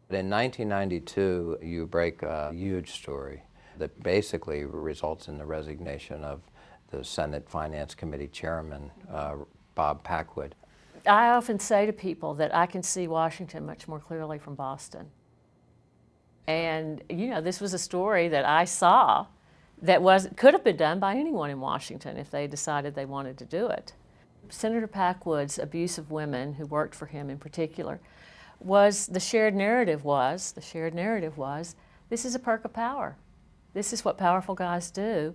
In 1992, you break a huge story that basically results in the resignation of the Senate Finance Committee Chairman, Bob Packwood. I often say to people that I can see Washington much more clearly from Boston. And, you know, this was a story that I saw that could have been done by anyone in Washington if they decided they wanted to do it. Senator Packwood's abuse of women, who worked for him in particular, the shared narrative was, this is a perk of power. This is what powerful guys do.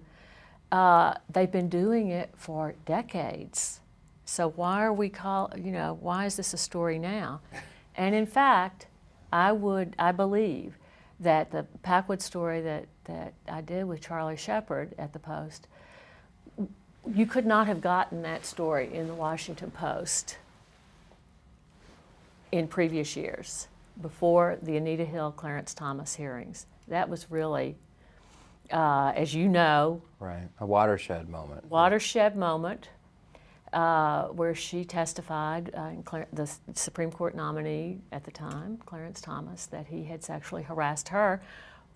They've been doing it for decades. So why are why is this a story now? And in fact, I believe that the Packwood story that I did with Charlie Shepard at the Post, you could not have gotten that story in the Washington Post in previous years, before the Anita Hill, Clarence Thomas hearings. That was really, as you know, right, a watershed moment. Watershed moment, where she testified, the Supreme Court nominee at the time, Clarence Thomas, that he had sexually harassed her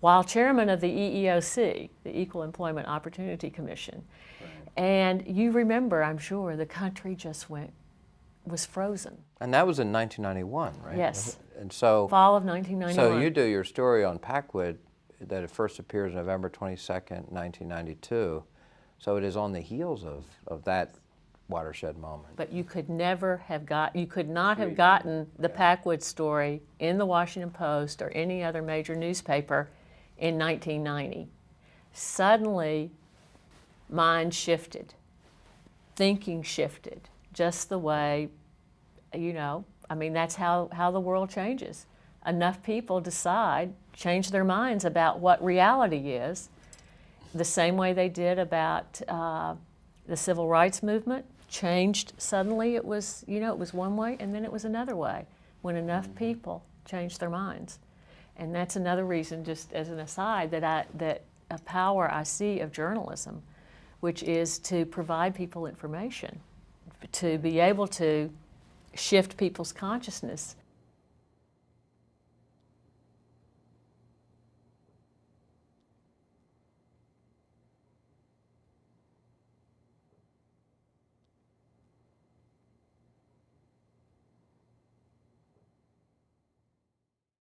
while chairman of the EEOC, the Equal Employment Opportunity Commission. Right. And you remember, I'm sure, the country just was frozen. And that was in 1991, right? Yes. And so fall of 1991. So you do your story on Packwood that it first appears November 22nd, 1992. So it is on the heels of that watershed moment. But you could never have you could not have gotten the Packwood story in the Washington Post or any other major newspaper in 1990. Suddenly, minds shifted, thinking shifted, just the way, that's how the world changes. Enough people change their minds about what reality is, the same way they did about the civil rights movement. Changed suddenly. It was one way, and then it was another way, when enough people changed their minds. And that's another reason, just as an aside, that a power I see of journalism, which is to provide people information, to be able to shift people's consciousness